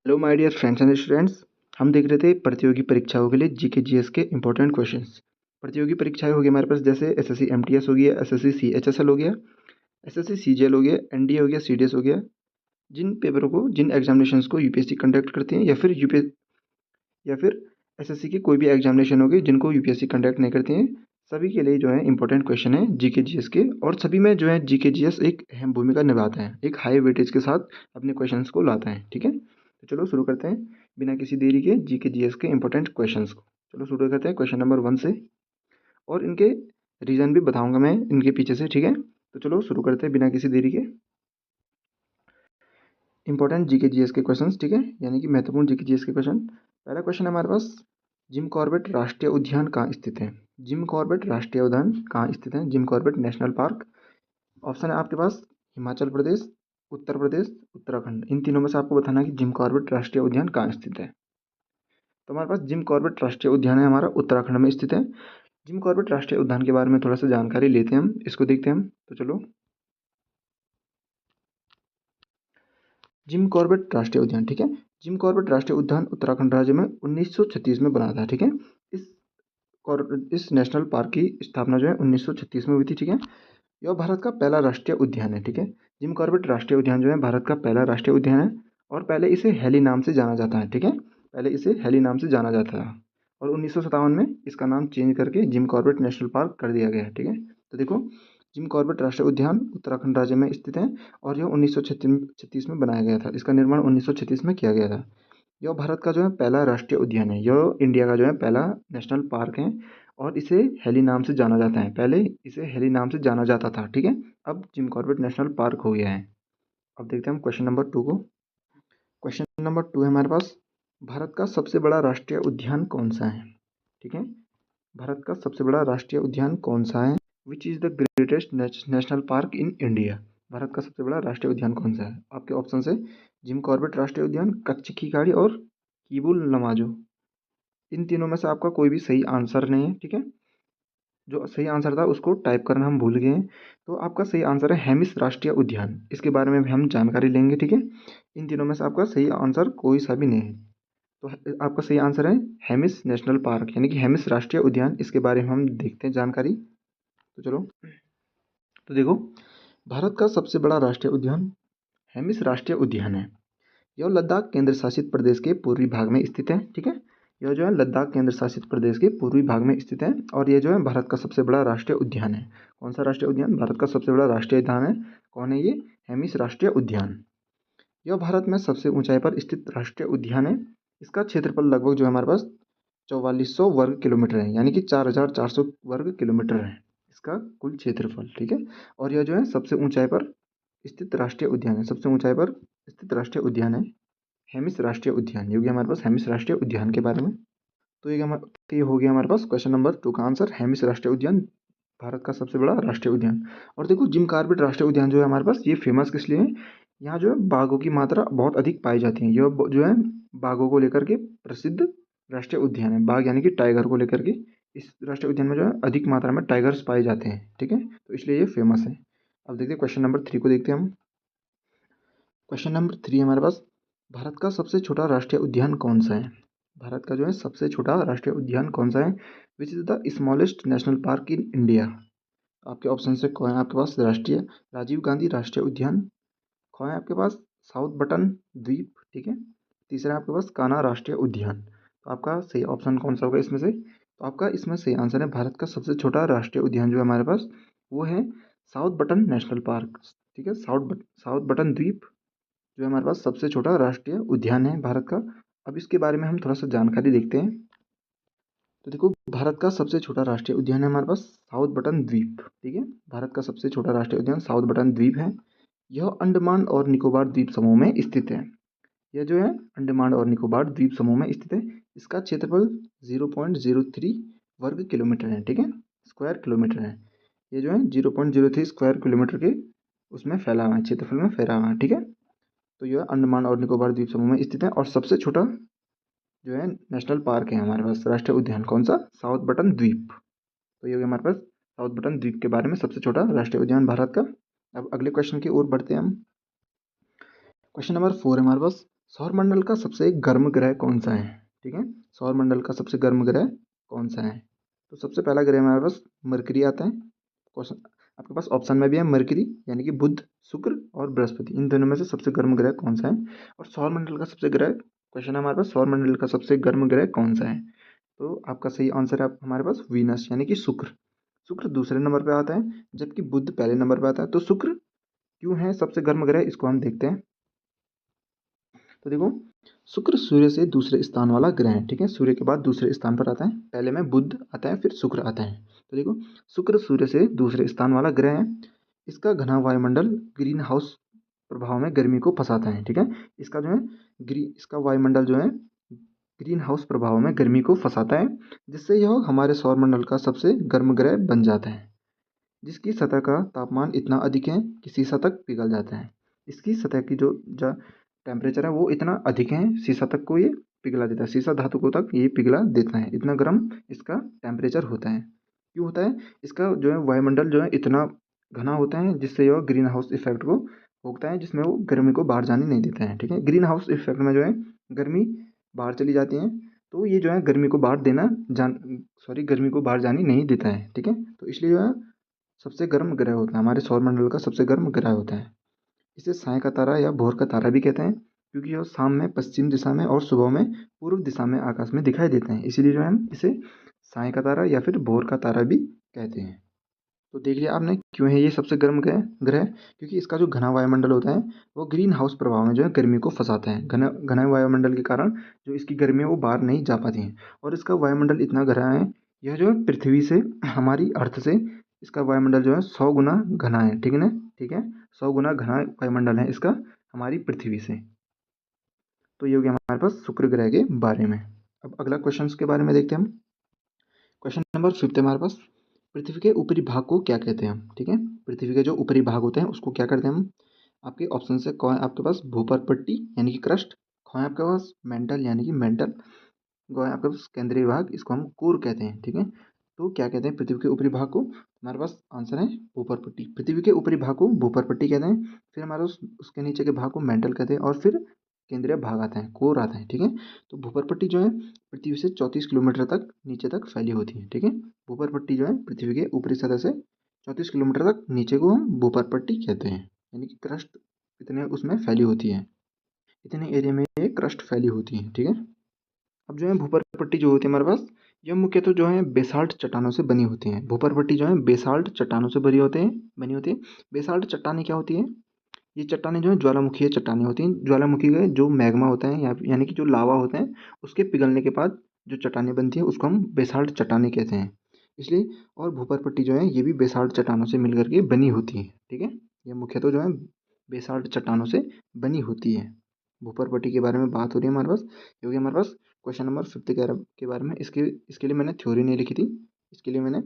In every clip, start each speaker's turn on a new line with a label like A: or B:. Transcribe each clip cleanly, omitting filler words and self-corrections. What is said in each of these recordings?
A: Hello my dear friends and students. हम देख रहे थे प्रतियोगी परीक्षाओं के लिए जीके जीएस के इंपॉर्टेंट क्वेश्चंस। प्रतियोगी परीक्षाएं हो गई हमारे पास, जैसे एसएससी एमटीएस हो गया, एसएससी सीएचएसएल हो गया, एसएससी सीजीएल हो गया, एनडीए हो गया, सीडीएस हो गया। जिन पेपरों को, जिन एग्जामिनेशंस को यूपीएससी कंडक्ट करते हैं या फिर एसएससी की कोई भी एग्जामिनेशन होगी जिनको यूपीएससी कंडक्ट नहीं करती हैं, सभी के लिए जो है इंपॉर्टेंट क्वेश्चन है जीके जीएस के। और सभी में जो है जीके जीएस एक अहम भूमिका निभाता है, एक हाई वेटेज के साथ अपने क्वेश्चंस को लाता है। ठीक है, तो चलो शुरू करते हैं बिना किसी देरी के जीके जीएस के इंपॉर्टेंट क्वेश्चंस को। चलो शुरू करते हैं क्वेश्चन नंबर 1 से, और इनके रीजन भी बताऊंगा मैं इनके पीछे से। ठीक है, तो चलो शुरू करते हैं बिना किसी देरी के इंपॉर्टेंट जीके जीएस के क्वेश्चंस। ठीक है, यानी कि महत्वपूर्ण जीके जीएस के क्वेश्चन। पहला क्वेश्चन है हमारे पास, जिम कॉर्बेट राष्ट्रीय उद्यान कहाँ स्थित है? जिम कॉर्बेट राष्ट्रीय उद्यान कहाँ स्थित है? Jim Corbett national park. Option है आपके पास हिमाचल प्रदेश, उत्तर प्रदेश, उत्तराखंड। इन तीनों में से आपको बताना है कि जिम कॉर्बेट राष्ट्रीय उद्यान कहाँ स्थित है। तो हमारे पास जिम कॉर्बेट राष्ट्रीय उद्यान है, हमारा उत्तराखंड में स्थित है। जिम कॉर्बेट राष्ट्रीय उद्यान के बारे में थोड़ा सा जानकारी लेते हैं, हम इसको देखते हैं हम। तो चलो, जिम कॉर्बेट राष्ट्रीय उद्यान। ठीक है, जिम कॉर्बेट राष्ट्रीय उद्यान उत्तराखंड राज्य में 1936 में बना था। ठीक है, इस इस नेशनल पार्क की स्थापना जो है 1936 में हुई थी। ठीक है, यह भारत का पहला राष्ट्रीय उद्यान है। ठीक है, जिम कॉर्बेट राष्ट्रीय उद्यान जो है भारत का पहला राष्ट्रीय उद्यान है, और पहले इसे हेली नाम से जाना जाता है। ठीक है, पहले इसे हेली नाम से जाना जाता है, और 1957 में इसका नाम चेंज करके जिम कॉर्बेट नेशनल पार्क कर दिया गया है। ठीक है, तो देखो, जिम कॉर्बेट राष्ट्रीय उद्यान उत्तराखंड राज्य में स्थित है, और यह 1936 में बनाया गया था। इसका निर्माण 1936 में किया गया था। यह भारत का जो है पहला राष्ट्रीय उद्यान है, यह इंडिया का जो है पहला नेशनल पार्क है, और इसे हेली नाम से जाना जाता है। पहले इसे हेली नाम से जाना जाता था। ठीक है, अब जिम कॉर्बेट नेशनल पार्क हो गया है। अब देखते हैं हम क्वेश्चन नंबर 2 को। क्वेश्चन नंबर 2 है हमारे पास, भारत का सबसे बड़ा राष्ट्रीय उद्यान कौन सा है? ठीक है, भारत का सबसे बड़ा राष्ट्रीय उद्यान कौन सा है? Which is the greatest national park in India? Bharat का सबसे बड़ा राष्ट्रीय उद्यान कौन सा है? आपके ऑप्शन है जिम कॉर्बेट राष्ट्रीय उद्यान, कच्छ की खाड़ी और कीबुल लमाजो। इन तीनों में से आपका कोई भी सही आंसर नहीं है। ठीक है, जो सही आंसर था उसको टाइप करना हम भूल गए हैं। तो आपका सही आंसर है हेमिस राष्ट्रीय उद्यान। इसके बारे में भी हम जानकारी लेंगे। ठीक है, इन तीनों में से आपका सही आंसर कोई सा भी नहीं है। तो आपका सही आंसर है हेमिस नेशनल पार्क, यानी कि हेमिस राष्ट्रीय उद्यान। इसके बारे में हम देखते हैं जानकारी। तो चलो, तो देखो, भारत का सबसे बड़ा राष्ट्रीय उद्यान हेमिस राष्ट्रीय उद्यान है। यह लद्दाख केंद्र शासित प्रदेश के पूर्वी भाग में स्थित है। ठीक है, यह जो है लद्दाख केंद्र शासित प्रदेश के पूर्वी भाग में स्थित है, और यह जो है भारत का सबसे बड़ा राष्ट्रीय उद्यान है। कौन सा राष्ट्रीय उद्यान? भारत का सबसे बड़ा राष्ट्रीय उद्यान है। कौन है ये? हेमिस राष्ट्रीय उद्यान। यह भारत में सबसे ऊंचाई पर स्थित राष्ट्रीय उद्यान है। इसका क्षेत्रफल लगभग जो है हमारे पास 4400 वर्ग किलोमीटर है, यानी कि 4400 वर्ग किलोमीटर है इसका कुल क्षेत्रफल। ठीक है, और यह जो है सबसे ऊंचाई पर स्थित राष्ट्रीय उद्यान है, सबसे ऊंचाई पर स्थित राष्ट्रीय उद्यान है हेमिस राष्ट्रीय उद्यान। ये हो गया हमारे पास हेमिस राष्ट्रीय उद्यान के बारे में। तो ये हो गया हमारे पास क्वेश्चन नंबर 2 का आंसर, हेमिस राष्ट्रीय उद्यान भारत का सबसे बड़ा राष्ट्रीय उद्यान। और देखो, जिम कॉर्बेट राष्ट्रीय उद्यान जो है हमारे पास, ये फेमस किस लिए है? यहाँ जो है बाघों की मात्रा बहुत अधिक पाई जाती है। यह जो है बाघों को लेकर के प्रसिद्ध राष्ट्रीय उद्यान है। बाघ यानी कि टाइगर को लेकर के इस राष्ट्रीय उद्यान में जो है अधिक मात्रा में टाइगर्स पाए जाते हैं। ठीक है, तो इसलिए ये फेमस है। अब देखते हैं क्वेश्चन नंबर 3 को, देखते हैं हम। क्वेश्चन नंबर 3 हमारे पास, भारत का सबसे छोटा राष्ट्रीय उद्यान कौन सा है? भारत का जो है सबसे छोटा राष्ट्रीय उद्यान कौन सा है? Which is the smallest national park in India? आपके ऑप्शन से कौन है आपके पास? राष्ट्रीय राजीव गांधी राष्ट्रीय उद्यान, कौन है आपके पास? साउथ बटन द्वीप। ठीक है, तीसरा है आपके पास कान्हा राष्ट्रीय उद्यान। तो आपका सही ऑप्शन कौन सा होगा इसमें से? तो आपका इसमें सही आंसर है, भारत का सबसे छोटा राष्ट्रीय उद्यान जो है हमारे पास, वो है साउथ बटन नेशनल पार्क। ठीक है, साउथ बटन द्वीप जो है हमारे पास सबसे छोटा राष्ट्रीय उद्यान है भारत का। अब इसके बारे में हम थोड़ा सा जानकारी देखते हैं। तो देखो, भारत का सबसे छोटा राष्ट्रीय उद्यान है हमारे पास साउथ बटन द्वीप। ठीक है, भारत का सबसे छोटा राष्ट्रीय उद्यान साउथ बटन द्वीप है। यह अंडमान और निकोबार द्वीप समूह में स्थित है। यह जो है अंडमान और निकोबार द्वीप समूह में स्थित है। इसका क्षेत्रफल 0.03 वर्ग किलोमीटर है। ठीक है, स्क्वायर किलोमीटर है। ये जो है 0.03 स्क्वायर किलोमीटर के उसमें फैला हुआ है, क्षेत्रफल में फैला हुआ है। ठीक है, तो यह अंडमान और निकोबार द्वीप समूह में स्थित है, और सबसे छोटा जो है नेशनल पार्क है हमारे पास, राष्ट्रीय उद्यान कौन सा? साउथ बटन द्वीप। तो ये हो गया हमारे पास साउथ बटन द्वीप के बारे में, सबसे छोटा राष्ट्रीय उद्यान भारत का। अब अगले क्वेश्चन की ओर बढ़ते हैं हम। क्वेश्चन नंबर 4 है हमारे पास, सौरमंडल का सबसे गर्म ग्रह कौन सा है? ठीक है, सौरमंडल का सबसे गर्म ग्रह कौन सा है? तो सबसे पहला ग्रह हमारे पास मरकरी आता है। क्वेश्चन आपके पास ऑप्शन में भी है मरकरी, यानी कि बुध, शुक्र और बृहस्पति। इन दोनों में से सबसे गर्म ग्रह कौन सा है? और सौरमंडल का सबसे ग्रह क्वेश्चन है हमारे पास, सौरमंडल का सबसे गर्म ग्रह कौन सा है? तो आपका सही आंसर है हमारे पास वीनस, यानी कि शुक्र। शुक्र दूसरे नंबर पे आता है, जबकि बुध पहले नंबर पे आता है। तो शुक्र क्यों है सबसे गर्म ग्रह, इसको हम देखते हैं। तो देखो, शुक्र सूर्य से दूसरे स्थान वाला ग्रह है। ठीक है, सूर्य के बाद दूसरे स्थान पर आता है। पहले में बुध आता है, फिर शुक्र आता है। तो देखो, शुक्र सूर्य से दूसरे स्थान वाला ग्रह है। इसका घना वायुमंडल ग्रीन हाउस प्रभाव में गर्मी को फंसाता है। ठीक है, इसका जो है इसका वायुमंडल जो है ग्रीन हाउस प्रभाव में गर्मी को फंसाता है, जिससे यह हमारे सौरमंडल का सबसे गर्म ग्रह बन जाता है, जिसकी सतह का तापमान इतना अधिक है कि शीशा तक पिघल जाता है। इसकी सतह की जो टेम्परेचर है वो इतना अधिक है, शीशा तक को ये पिघला देता है, शीशा धातु को तक ये पिघला देता है। इतना गर्म इसका टेम्परेचर होता है। क्यों होता है? इसका जो है वायुमंडल जो है इतना घना होता है, जिससे यह ग्रीन हाउस इफेक्ट को रोकता है, जिसमें वो गर्मी को बाहर जाने नहीं देता है। ठीक है, ग्रीन हाउस इफेक्ट में जो है गर्मी बाहर चली जाती है, तो ये जो है गर्मी को बाहर गर्मी को बाहर जाने नहीं देता है। ठीक है, तो इसलिए जो है सबसे गर्म ग्रह होता है, हमारे सौरमंडल का सबसे गर्म ग्रह होता है। इसे साय का तारा या भोर का तारा भी कहते हैं, क्योंकि यह शाम में पश्चिम दिशा में और सुबह में पूर्व दिशा में आकाश में दिखाई देते हैं। इसीलिए जो है हम इसे साय का तारा या फिर भोर का तारा भी कहते हैं। तो देख लिया आपने क्यों है ये सबसे गर्म ग्रह ग्रह क्योंकि इसका जो घना वायुमंडल होता है वो ग्रीन हाउस प्रभाव में जो है गर्मी को फंसाता है। घना घना वायुमंडल के कारण जो इसकी गर्मी है वो बाहर नहीं जा पाती है, और इसका वायुमंडल इतना घना है, यह जो है पृथ्वी से, हमारी अर्थ से इसका वायुमंडल जो है 100 गुना घना है। ठीक है ना? ठीक है, 100 गुना घना वायुमंडल है इसका हमारी पृथ्वी से। तो ये हो गया हमारे पास शुक्र ग्रह के बारे में। अब अगला क्वेश्चन के बारे में देखते हैं हम। क्वेश्चन नंबर 5 है हमारे पास, पृथ्वी के ऊपरी भाग को क्या कहते हैं हम? ठीक है, पृथ्वी के जो ऊपरी भाग होते हैं उसको क्या करते हैं हम? आपके ऑप्शन से कौन है आपके पास? भूपर पट्टी यानी कि क्रस्ट, कौन है आपके पास? मेंटल यानी कि मेंटल, कौन है आपके पास? केंद्रीय भाग, इसको हम कोर कहते हैं। ठीक है, तो क्या कहते हैं पृथ्वी के ऊपरी भाग को? हमारे पास आंसर है भूपर पट्टी। पृथ्वी के ऊपरी भाग को भूपर पट्टी कहते हैं, फिर हमारे पास उसके नीचे के भाग को मेंटल कहते हैं, और फिर केंद्रीय भाग आता है, कोर आता है। ठीक है, तो भूपर पट्टी जो है पृथ्वी से 34 किलोमीटर तक नीचे तक फैली होती है। ठीक है, भूपर पट्टी जो है पृथ्वी के ऊपरी सतह से 34 किलोमीटर तक नीचे को हम भूपर पट्टी कहते हैं, यानी कि क्रस्ट इतने उसमें फैली होती है, इतने एरिया में ये क्रस्ट फैली होती है। ठीक है, अब जो है भूपर पट्टी जो होती है हमारे पास, यह मुख्यतः जो है बेसाल्ट चट्टानों से बनी होती हैं। भूपर पट्टी जो है बेसाल्ट चट्टानों से बनी होती है। बेसाल्ट चट्टानें क्या होती है? ये चट्टानें जो है ज्वालामुखीय चट्टानें होती हैं। ज्वालामुखी का जो मैग्मा होता है यानी कि जो लावा होता है, उसके पिघलने के बाद जो चट्टानें बनती है उसको हम बेसाल्ट चट्टानें कहते हैं। इसलिए, और भूपर पट्टी जो है ये भी बेसाल्ट चट्टानों से मिल करके बनी होती है। ठीक है, ये मुख्यतः जो है बेसाल्ट चट्टानों से बनी होती है। भूपर पट्टी के बारे में बात हो रही है हमारे पास, क्योंकि हमारे पास क्वेश्चन नंबर 5 के बारे में, इसके लिए मैंने थ्योरी नहीं लिखी थी, इसके लिए मैंने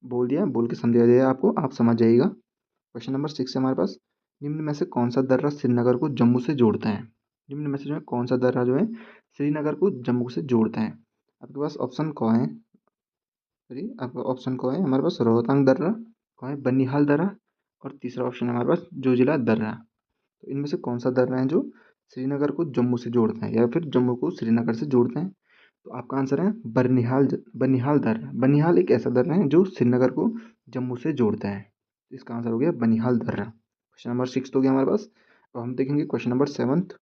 A: बोल के समझा दिया आपको, आप समझ जाइएगा। क्वेश्चन नंबर 6 है हमारे पास, निम्न में से कौन सा दर्रा श्रीनगर को जम्मू से जोड़ता है? निम्न में से जो है कौन सा दर्रा जो है श्रीनगर को जम्मू से जोड़ता है? आपके पास ऑप्शन कौन है? सॉरी, आपका ऑप्शन कौन है हमारे पास? रोहतांग दर्रा, कौन है? बनिहाल दर्रा, और तीसरा ऑप्शन है हमारे पास जोजिला दर्रा। तो इनमें से कौन सा दर्रा है जो श्रीनगर को जम्मू से जोड़ता है, या फिर जम्मू को श्रीनगर से जोड़ते हैं? तो आपका आंसर है बनिहाल दर्रा। बनिहाल एक ऐसा दर्रा है जो श्रीनगर को जम्मू से जोड़ता है। इसका आंसर हो गया बनिहाल दर्रा। क्वेश्चन नंबर 6 तो हो गया हमारे पास। अब हम देखेंगे क्वेश्चन नंबर 7,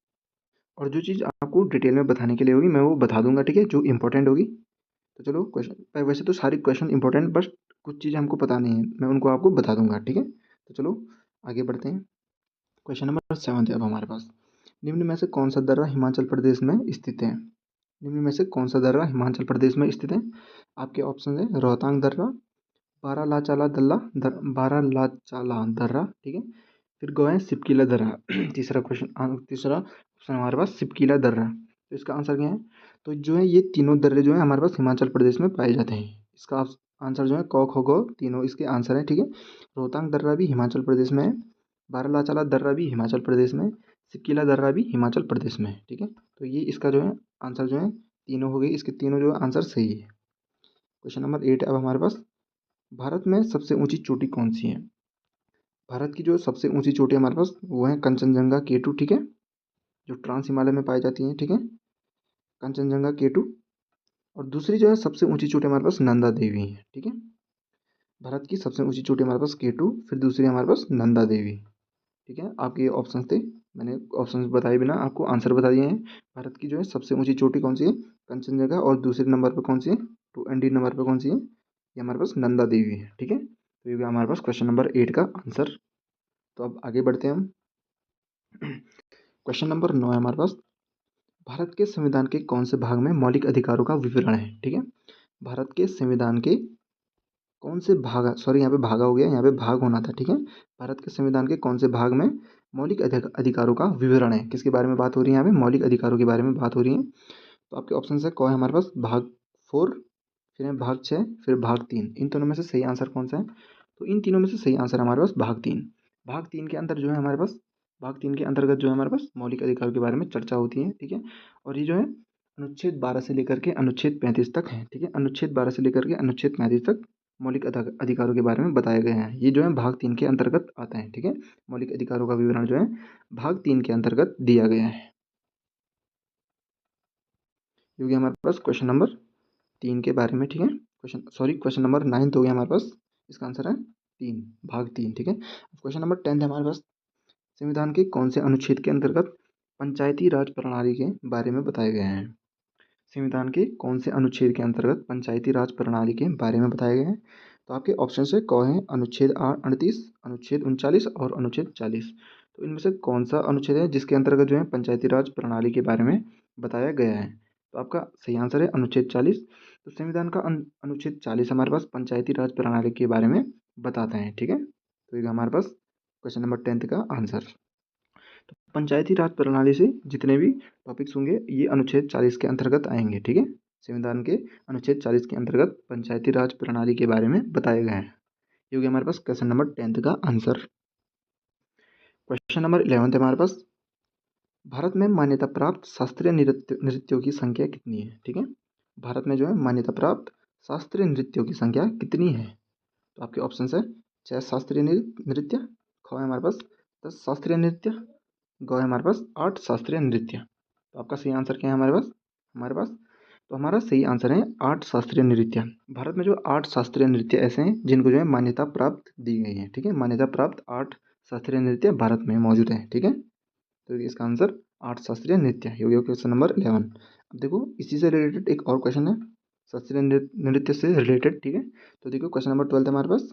A: और जो चीज़ आपको डिटेल में बताने के लिए होगी मैं वो बता दूंगा। ठीक है, जो इंपॉर्टेंट होगी। तो चलो, क्वेश्चन वैसे तो सारी क्वेश्चन इंपॉर्टेंट, बस कुछ चीज़ें हमको पता नहीं है, मैं उनको आपको बता दूंगा। ठीक है, तो चलो आगे बढ़ते हैं। क्वेश्चन नंबर 7 है अब हमारे पास, निम्न में से कौन सा दर्रा हिमाचल प्रदेश में स्थित है? निम्न में से कौन सा दर्रा हिमाचल प्रदेश में स्थित है? आपके ऑप्शन है रोहतांग दर्रा, बारालाचाला दर्रा, ठीक है, फिर गो है सिपकीला दर्रा। तीसरा ऑप्शन हमारे पास सिपकीला दर्रा। तो इसका आंसर क्या है? तो जो है ये तीनों दर्रे जो है हमारे पास हिमाचल प्रदेश में पाए जाते हैं। इसका आंसर जो है क ख ग तीनों इसके आंसर है। ठीक है, रोहतांग दर्रा भी हिमाचल प्रदेश में है, बारालाचाला दर्रा भी हिमाचल प्रदेश में, सिपकीला दर्रा भी हिमाचल प्रदेश में है। ठीक है, तो ये इसका जो है आंसर जो है तीनों हो गई, इसके तीनों जो आंसर सही है। क्वेश्चन नंबर 8 अब हमारे पास, भारत में सबसे ऊंची चोटी कौन सी है? भारत की जो सबसे ऊंची चोटी हमारे पास वो है कंचनजंगा K2। ठीक है, जो ट्रांस हिमालय में पाई जाती हैं, ठीक है, कंचनजंगा K2। और दूसरी जो है सबसे ऊंची चोटी हमारे पास नंदा देवी है, ठीक है। भारत की सबसे ऊंची चोटी हमारे पास K2, फिर दूसरी हमारे पास नंदा देवी, ठीक है। आपके ये ऑप्शन थे, मैंने ऑप्शन बताए बिना आपको आंसर बता दिए हैं। भारत की जो है सबसे ऊंची चोटी कौन सी है, कंचनजंगा, और दूसरे नंबर पर कौन सी है, 2 नंबर पर कौन सी है, ये हमारे पास नंदा देवी है, ठीक है। तो ये हमारे पास क्वेश्चन नंबर 8 का आंसर। तो अब आगे बढ़ते हैं हम। क्वेश्चन नंबर 9 है हमारे पास, भारत के संविधान के कौन से भाग में मौलिक अधिकारों का विवरण है, ठीक है। भारत के संविधान के कौन से भाग, सॉरी यहाँ पे भागा हो गया, यहाँ पे भाग होना था, ठीक है। भारत के संविधान के कौन से भाग में मौलिक अधिकारों का विवरण है, किसके बारे में बात हो रही है, यहाँ पे मौलिक अधिकारों के बारे में बात हो रही है। तो आपके ऑप्शन है कौन है हमारे पास, भाग 4, फिर है भाग 6, फिर भाग 3। इन दोनों में से सही आंसर कौन सा है, तो इन तीनों में से सही आंसर हमारे पास भाग 3। भाग 3 के अंदर जो है हमारे पास, भाग 3 के अंतर्गत जो है हमारे पास मौलिक अधिकारों के बारे में चर्चा होती है, ठीक है। और ये जो है अनुच्छेद 12 से लेकर के अनुच्छेद 35 तक है, ठीक है। अनुच्छेद 12 से लेकर के अनुच्छेद 35 तक मौलिक अधिकारों के बारे में बताए गए हैं। ये जो है भाग 3 के अंतर्गत आता है, ठीक है। मौलिक अधिकारों का विवरण जो है भाग 3 के अंतर्गत दिया गया है। क्योंकि हमारे पास क्वेश्चन नंबर 3 के बारे में, ठीक है। क्वेश्चन नंबर 9 हो गया हमारे पास, इसका आंसर है 3, भाग 3, ठीक है। क्वेश्चन नंबर 10 है हमारे पास, संविधान के कौन से अनुच्छेद के अंतर्गत पंचायती राज प्रणाली के बारे में बताए गए हैं। संविधान के कौन से अनुच्छेद के अंतर्गत पंचायती राज प्रणाली के बारे में बताए गए हैं। तो आपके ऑप्शन है कौन है, अनुच्छेद 38, अनुच्छेद 39 और अनुच्छेद 40। तो इनमें से कौन सा अनुच्छेद है जिसके अंतर्गत जो है पंचायती राज प्रणाली के बारे में बताया गया है। तो आपका सही आंसर है अनुच्छेद 40। तो संविधान का अनुच्छेद 40 हमारे पास पंचायती राज प्रणाली के बारे में बताते हैं, ठीक है। तो ये हमारे पास क्वेश्चन नंबर 10 का आंसर। तो पंचायती राज प्रणाली से जितने भी टॉपिक्स होंगे ये अनुच्छेद 40 के अंतर्गत आएंगे, ठीक है। संविधान के अनुच्छेद 40 के अंतर्गत पंचायती राज प्रणाली के बारे में बताए गए हैं। ये हो गया हमारे पास क्वेश्चन नंबर 10 का आंसर। क्वेश्चन नंबर 11 है हमारे पास, भारत में मान्यता प्राप्त शास्त्रीय नृत्यों की संख्या कितनी है, ठीक है। भारत में जो है मान्यता प्राप्त शास्त्रीय नृत्यों की संख्या कितनी है। तो आपके ऑप्शन है 6 शास्त्रीय नृत्य, ख है हमारे पास 10 शास्त्रीय नृत्य, ग है हमारे पास 8 शास्त्रीय नृत्य। तो आपका सही आंसर क्या है हमारे पास तो हमारा सही आंसर है 8 शास्त्रीय नृत्य। भारत में जो 8 शास्त्रीय नृत्य ऐसे हैं जिनको जो है मान्यता प्राप्त दी गई है, ठीक है। मान्यता प्राप्त 8 शास्त्रीय नृत्य भारत में मौजूद है, ठीक है। तो इसका आंसर 8 शास्त्रीय नृत्य है। ये क्वेश्चन नंबर 11। अब देखो इसी से रिलेटेड एक और क्वेश्चन है, शास्त्रीय नृत्य से रिलेटेड, ठीक है। तो देखो क्वेश्चन नंबर 12 है हमारे पास,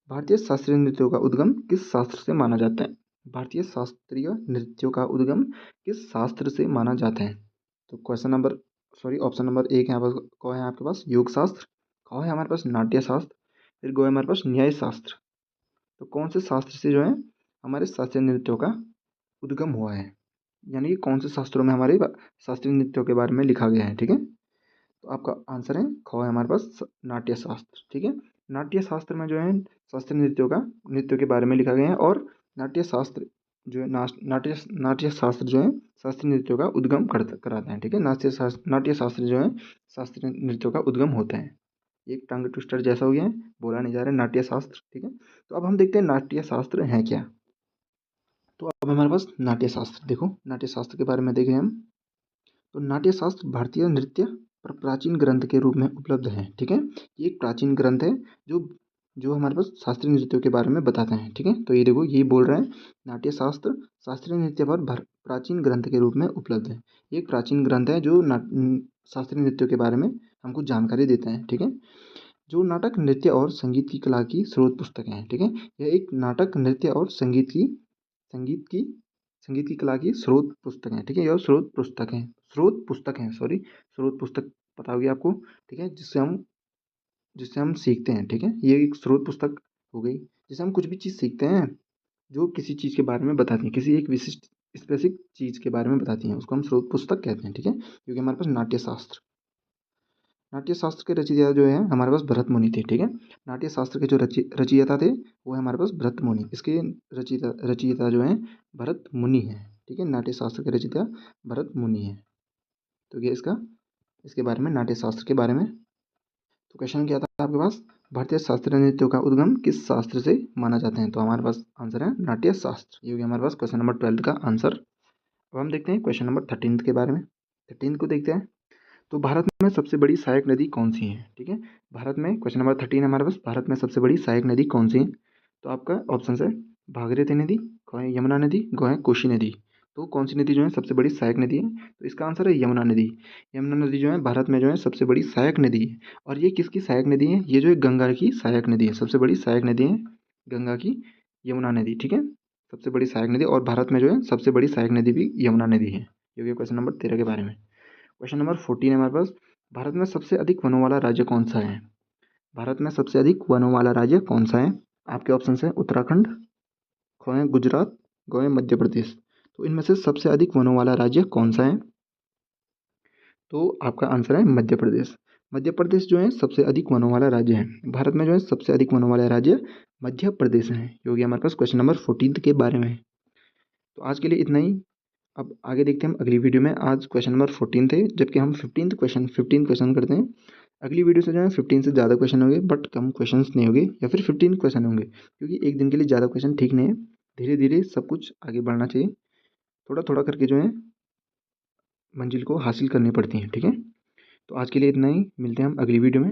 A: भारतीय शास्त्रीय नृत्यों का उद्गम किस शास्त्र से माना जाता है। भारतीय शास्त्रीय नृत्यों का उद्गम किस शास्त्र से माना जाता है। तो ऑप्शन नंबर 1 यहाँ पर कौन है आपके पास, योग शास्त्र, ख है हमारे पास नाट्य शास्त्र, फिर गो है हमारे पास न्याय शास्त्र। तो कौन से शास्त्र से जो है हमारे शास्त्रीय नृत्यों का उद्गम हुआ है, यानी कि कौन से शास्त्रों में हमारे शास्त्रीय नृत्यों के बारे में लिखा गया है, ठीक है। तो आपका आंसर है ख है हमारे पास नाट्य शास्त्र, ठीक है। नाट्य शास्त्र में जो है शास्त्रीय नृत्यों के बारे में लिखा गया है, और नाट्य शास्त्र जो है नाट्य शास्त्र जो है शास्त्रीय नृत्यों का उद्गम कराते हैं, ठीक है। नाट्य शास्त्र जो है शास्त्रीय नृत्यों का उद्गम होता है। एक टंग ट्विस्टर जैसा हो गया है, बोला नहीं जा रहा है नाट्य शास्त्र, ठीक है। तो अब हम देखते हैं नाट्य शास्त्र है क्या। तो अब हमारे पास नाट्य शास्त्र, देखो नाट्य शास्त्र के बारे में देखें हम, तो नाट्य शास्त्र भारतीय नृत्य पर प्राचीन ग्रंथ के रूप में उपलब्ध है, ठीक है। ये एक प्राचीन ग्रंथ है जो जो हमारे पास शास्त्रीय नृत्यों के बारे में बताते हैं, ठीक है। तो ये देखो यही बोल रहे हैं, नाट्य शास्त्र शास्त्रीय नृत्य पर प्राचीन ग्रंथ के रूप में उपलब्ध है। ये एक प्राचीन ग्रंथ है जो शास्त्रीय नृत्यों के बारे में हमको जानकारी देते हैं, ठीक है। जो नाटक नृत्य और संगीत की कला की स्रोत पुस्तकें हैं, ठीक है। यह एक नाटक नृत्य और संगीत की संगीत की कला की स्रोत पुस्तक है, ठीक है। यह स्रोत पुस्तक है, सॉरी, स्रोत पुस्तक पता होगी आपको, ठीक है, जिससे हम सीखते हैं, ठीक है। ये एक स्रोत पुस्तक हो गई जिससे हम कुछ भी चीज़ सीखते हैं, जो किसी चीज़ के बारे में बताती हैं, किसी एक विशिष्ट स्पेसिफिक चीज़ के बारे में बताती हैं, उसको हम स्रोत पुस्तक कहते हैं, ठीक है। क्योंकि हमारे पास नाट्य शास्त्र के रचयिता जो है हमारे पास भरत मुनि थे, ठीक है। नाट्य शास्त्र के जो रचयिता थे वो है हमारे पास भरत मुनि। इसके रचयिता जो है भरत मुनि है, ठीक है। नाट्य शास्त्र के रचयिता भरत मुनि है। तो ये इसके बारे में नाट्य शास्त्र के बारे में। तो क्वेश्चन क्या था आपके पास, भारतीय शास्त्रीय नृत्यों का उद्गम किस शास्त्र से माना जाता है। तो हमारे पास आंसर है नाट्य शास्त्र। ये हो गया हमारे पास क्वेश्चन नंबर 12 का आंसर। अब हम देखते हैं क्वेश्चन नंबर 13 के बारे में। 13 को देखते हैं। तो भारत में सबसे बड़ी सहायक नदी कौन सी है? ठीक है, भारत में क्वेश्चन नंबर 13 हमारे पास, भारत में सबसे बड़ी सहायक नदी कौन सी है? तो आपका ऑप्शन है भागीरथी नदी, गौ है यमुना नदी, गौ है कोसी नदी। तो कौन सी नदी जो है सबसे बड़ी सहायक नदी है? तो इसका आंसर है यमुना नदी। यमुना नदी जो है भारत में जो है सबसे बड़ी सहायक नदी है। और ये किसकी सहायक नदी है? ये जो है गंगा की सहायक नदी है। सबसे बड़ी सहायक नदी है गंगा की यमुना नदी। ठीक है, सबसे बड़ी सहायक नदी, और भारत में जो है सबसे बड़ी सहायक नदी भी यमुना नदी है। ये हो गया क्वेश्चन नंबर 13 के बारे में। क्वेश्चन नंबर 14 है हमारे पास। भारत में सबसे अधिक वनों वाला राज्य कौन सा है? भारत में सबसे अधिक वनों वाला राज्य कौन सा है? आपके ऑप्शन है उत्तराखंड, ख है गुजरात, ग है मध्य प्रदेश। तो इनमें से सबसे अधिक वनों वाला राज्य कौन सा है? तो आपका आंसर है मध्य प्रदेश। मध्य प्रदेश जो है सबसे अधिक वनों वाला राज्य है। भारत में जो है सबसे अधिक वनों वाला राज्य मध्य प्रदेश है। ये हो गया हमारे पास क्वेश्चन नंबर 14 के बारे में। तो आज के लिए इतना ही। अब आगे देखते हैं हम अगली वीडियो में। आज क्वेश्चन नंबर 14 थे, जबकि हम 15 क्वेश्चन करते हैं। अगली वीडियो से जो है 15 से ज़्यादा क्वेश्चन होंगे, बट कम क्वेश्चन नहीं होंगे, या फिर 15 क्वेश्चन होंगे, क्योंकि एक दिन के लिए ज़्यादा क्वेश्चन ठीक नहीं है। धीरे धीरे सब कुछ आगे बढ़ना चाहिए, थोड़ा थोड़ा करके जो है मंजिल को हासिल करनी पड़ती है। ठीक है, तो आज के लिए इतना ही, मिलते हैं हम अगली वीडियो में।